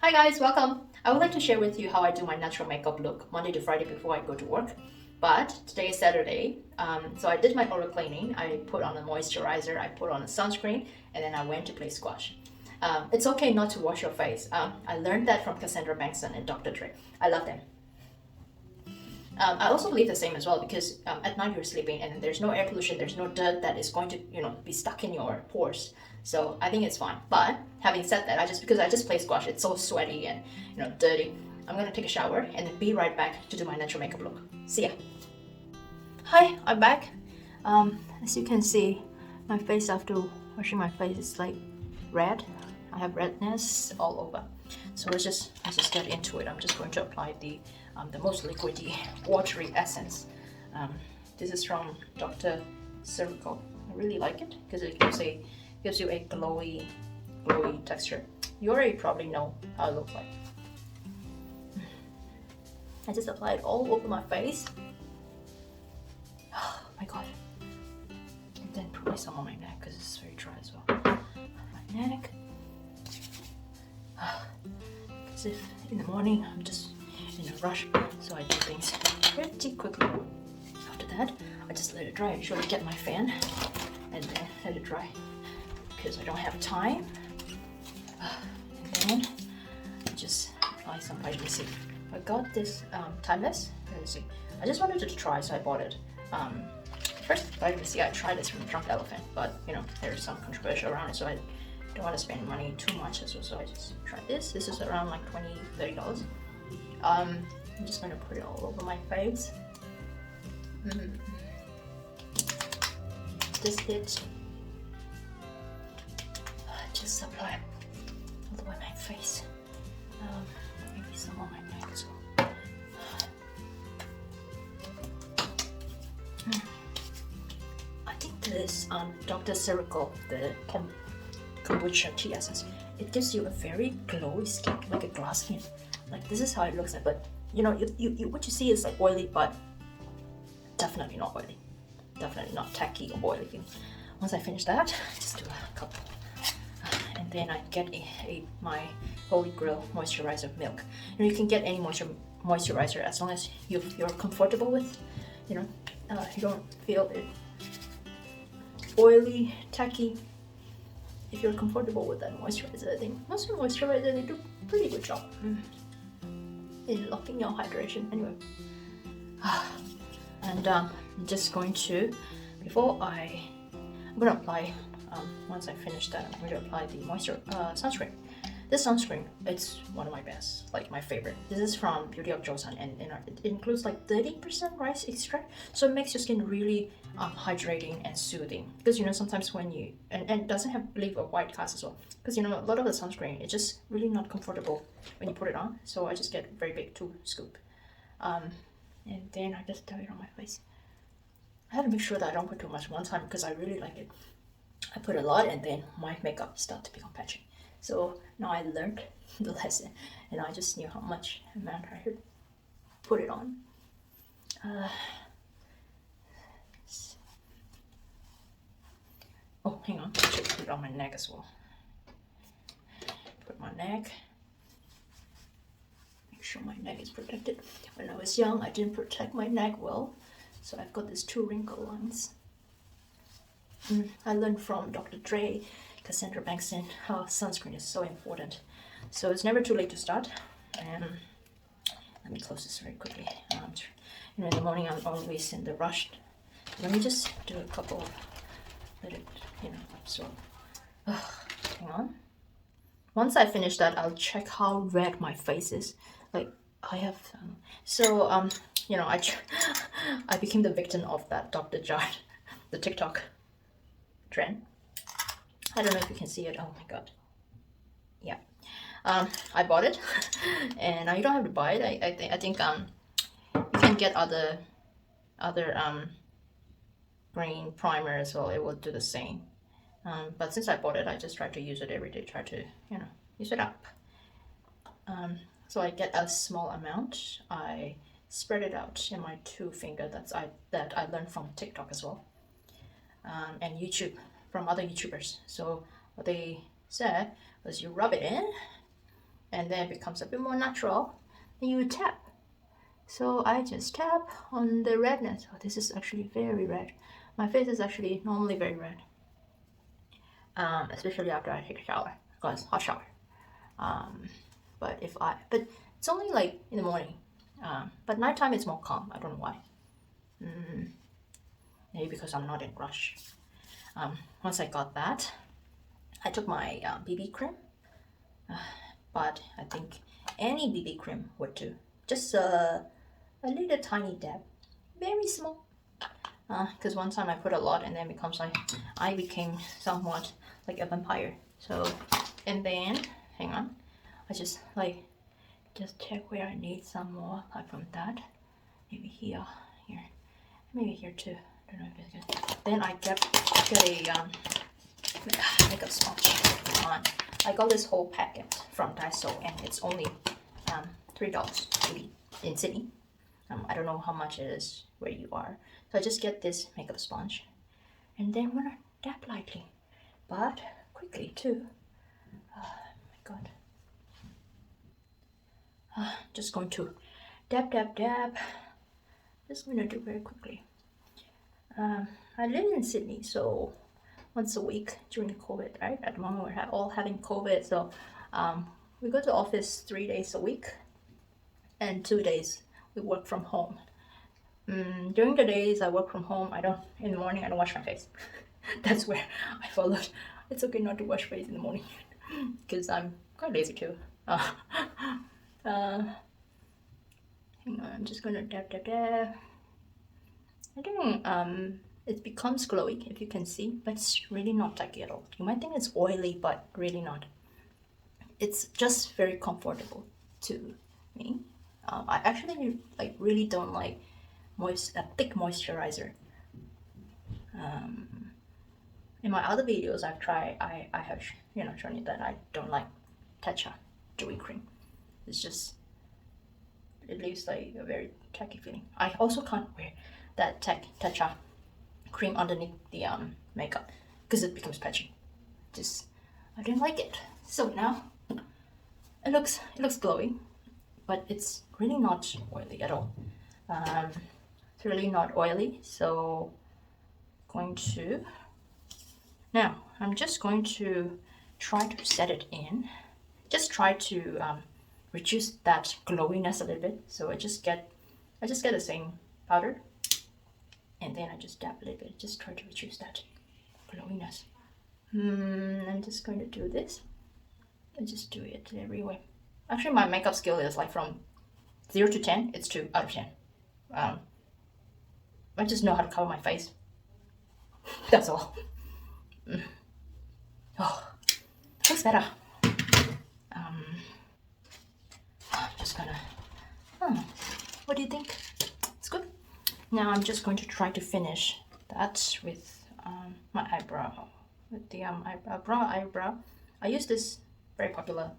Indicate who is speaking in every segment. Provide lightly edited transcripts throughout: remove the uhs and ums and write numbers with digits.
Speaker 1: Hi guys, welcome. I would like to share with you how I do my natural makeup look Monday to Friday before I go to work. But today is Saturday, so I did my oral cleaning. I put on a moisturizer, I put on a sunscreen, and then I went to play squash. It's okay not to wash your face. I learned that from Cassandra, Bankson, and Dr. Dray. I love them. I also believe the same as well because at night you're sleeping and there's no air pollution, there's no dirt that is going to, be stuck in your pores. So I think it's fine. But having said that, because I just play squash, it's so sweaty and dirty. I'm gonna take a shower and then be right back to do my natural makeup look. See ya. Hi, I'm back. As you can see, my face after washing my face is like red. I have redness all over. So let's just get into it. I'm just going to apply the most liquidy, watery essence. This is from Dr. Ceruracle. I really like it because it gives you a glowy texture. You already probably know how it looks like. I just apply it all over my face. Oh my god. And then probably some on my neck because it's very dry as well. My neck. Because if in the morning I'm just in a rush, so I do things pretty quickly. After that, I just let it dry. I usually get my fan and then let it dry because I don't have time. And then I just apply some vitamin C. I got this timeless vitamin C. I just wanted to try, so I bought it. First vitamin C, I tried this from Drunk Elephant, but there's some controversy around it, so I don't want to spend money too much as well, so I just tried this. This is around like $20-$30. I'm just gonna put it all over my face. Just apply all over my face. Maybe some on my neck as well. I think this Dr. Ceruracle, the Kombucha tea essence, it gives you a very glowy skin, like a glass skin. Like this is how it looks like, but what you see is like oily, but definitely not oily. Definitely not tacky or oily. Once I finish that, just do a couple. And then I get my Holy Grail moisturizer milk. You can get any moisturizer as long as you're comfortable with, you don't feel it oily, tacky. If you're comfortable with that moisturizer, I think most of the moisturizer, they do a pretty good job in locking your hydration. Anyway, and I'm just going to, I'm gonna apply, once I finish that, I'm going to apply the sunscreen. This sunscreen, it's one of my best, like my favorite. This is from Beauty of Josen, and it includes like 30% rice extract, so it makes your skin really hydrating and soothing. Because sometimes when and it doesn't leave a white cast as well. Because a lot of the sunscreen, it's just really not comfortable when you put it on. So I just get very big 2 scoop, and then I just dab it on my face. I have to make sure that I don't put too much one time because I really like it. I put a lot and then my makeup starts to become patchy. So now I learned the lesson and I just knew how much amount I should put it on. Oh, hang on, I should put it on my neck as well. Put my neck. Make sure my neck is protected. When I was young, I didn't protect my neck well, so I've got these 2 wrinkle lines. I learned from Dr. Dray, Cassandra, Bankson, how sunscreen is so important. So it's never too late to start. And let me close this very quickly. In the morning I'm always in the rush. Let me just do a couple of, let it, absorb. Hang on. Once I finish that, I'll check how red my face is. Like I have, I became the victim of that Dr. Jart, the TikTok trend. I don't know if you can see it. Oh my god. Yeah. I bought it and you don't have to buy it. I think you can get other green primer as well. It will do the same. But since I bought it, I just try to use it every day. Try to use it up. So I get a small amount. I spread it out in my 2 finger. That I learned from TikTok as well. And YouTube, from other YouTubers. So what they said was you rub it in and then it becomes a bit more natural, then you tap. So I just tap on the redness. Oh, this is actually very red. My face is actually normally very red, especially after I take a shower, because hot shower. But it's only like in the morning. But nighttime it's more calm. I don't know why. Maybe because I'm not in rush. Once I got that, I took my BB cream. But I think any BB cream would do. Just a little tiny dab, very small. Because one time I put a lot and then becomes like I became somewhat like a vampire. So, and then hang on, I just check where I need some more. Apart from that, maybe here, maybe here too. I don't know if it's good. Then I get a makeup sponge. I got this whole packet from Daiso and it's only $3 maybe in Sydney. I don't know how much it is where you are. So I just get this makeup sponge and then I'm gonna dab lightly, but quickly too. Oh my god. Just going to dab. Just gonna do very quickly. I live in Sydney, so once a week during the COVID, right? At the moment we're all having COVID, so we go to office 3 days a week and 2 days we work from home. During the days I work from home, in the morning I don't wash my face. That's where I followed. It's okay not to wash face in the morning because I'm quite lazy too. Hang on, I'm just gonna dab. I think it becomes glowy if you can see, but it's really not tacky at all. You might think it's oily, but really not. It's just very comfortable to me. I actually really don't like a thick moisturizer. In my other videos I've tried, I have shown you that I don't like Tatcha dewy cream. It leaves like a very tacky feeling. I also can't wear that Tatcha cream underneath the makeup because it becomes patchy. I don't like it. So now it looks glowy, but it's really not oily at all. It's really not oily, so I'm just going to try to set it in. Just try to reduce that glowiness a little bit. So I just get the same powder and then I just dab a little bit. Just try to reduce that glowiness. I'm just going to do this. I just do it everywhere. Actually, my makeup skill is like from 0 to 10. It's 2 out of 10. I just know how to cover my face. That's all. Oh, looks better. I'm just gonna. What do you think? It's good. Now I'm just going to try to finish that with my eyebrow. With the eyebrow. I use this very popular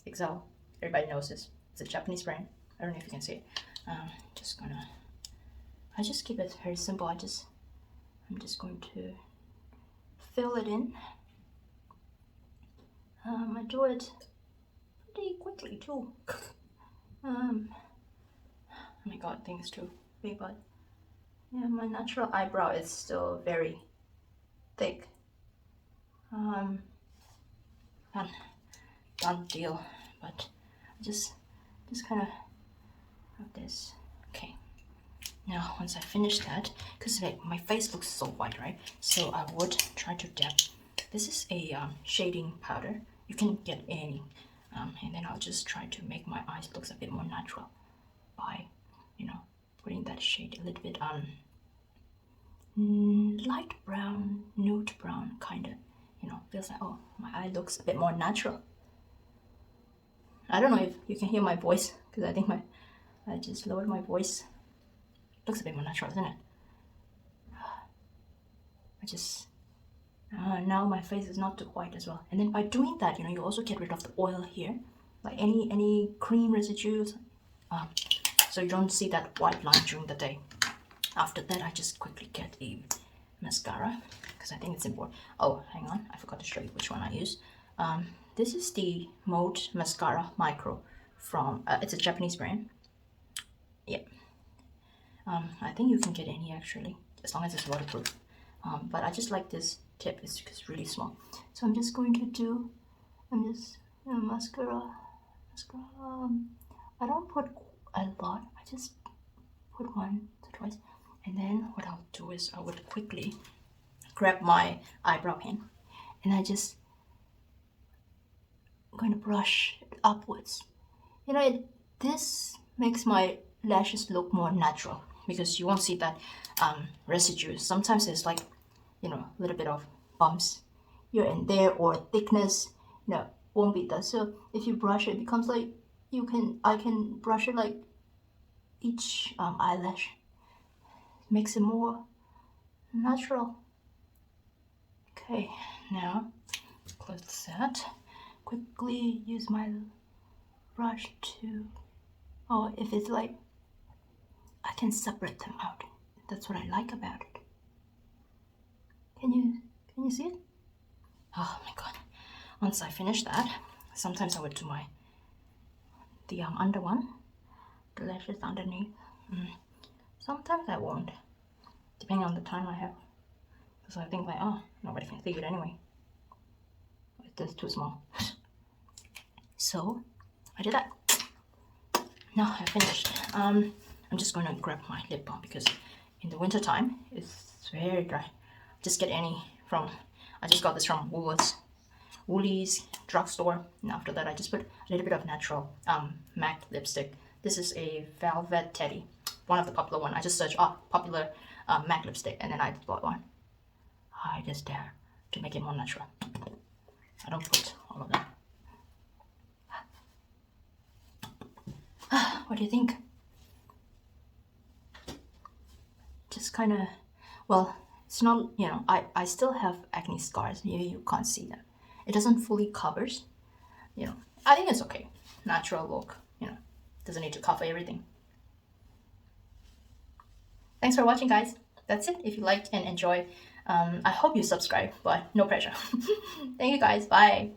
Speaker 1: Excel. Everybody knows this. It's a Japanese brand. I don't know if you can see it. I just keep it very simple. I'm just going to fill it in. I do it pretty quickly too. Oh my god, I think it's too big, but yeah, my natural eyebrow is still very thick. Done deal, but just kind of have this. Okay. Now, once I finish that, because my face looks so white, right? So I would try to dab. This is a shading powder. You can get any, and then I'll just try to make my eyes look a bit more natural by, putting that shade a little bit light brown, nude brown, kind of. Feels like, oh, my eye looks a bit more natural. I don't know if you can hear my voice because I think I just lowered my voice. Looks a bit more natural, isn't it? Now my face is not too white as well. And then by doing that, you also get rid of the oil here, like any cream residues, so you don't see that white line during the day. After that, I just quickly get a mascara because I think it's important. Oh, hang on, I forgot to show you which one I use. this is the Mote Mascara Micro from, it's a Japanese brand. Yeah. I think you can get any actually, as long as it's waterproof. But I just like this tip, it's really small. So I'm just going to do, mascara. I don't put a lot, I just put once or twice. And then what I'll do is I would quickly grab my eyebrow pen and I'm going to brush it upwards. You know, this makes my lashes look more natural because you won't see that residue. Sometimes there's like, you know, a little bit of bumps here and there, or thickness, you know, won't be that. So if you brush it, it becomes like I can brush it like each eyelash. Makes it more natural. Okay, now close that. Quickly use my brush to, oh, if it's like, I can separate them out. That's what I like about it. Can you see it? Oh my god. Once I finish that, sometimes I would do the under one, the lashes underneath. Sometimes I won't, depending on the time I have. Because I think like, oh, nobody can see it anyway. It's too small. So I did that. Now I finished. I'm just gonna grab my lip balm because in the winter time it's very dry. Just get any from, I just got this from Woolies drugstore, and after that I just put a little bit of natural MAC lipstick. This is a Velvet Teddy, one of the popular one. I just searched popular MAC lipstick and then I bought one. I just dare to make it more natural. I don't put all of that. What do you think? Just kind of, well, it's not, you know, I still have acne scars. You can't see them. It doesn't fully covers, you know. I think it's okay. Natural look, you know, doesn't need to cover everything. Thanks for watching, guys. That's it. If you liked and enjoyed, I hope you subscribe, but no pressure. Thank you, guys. Bye.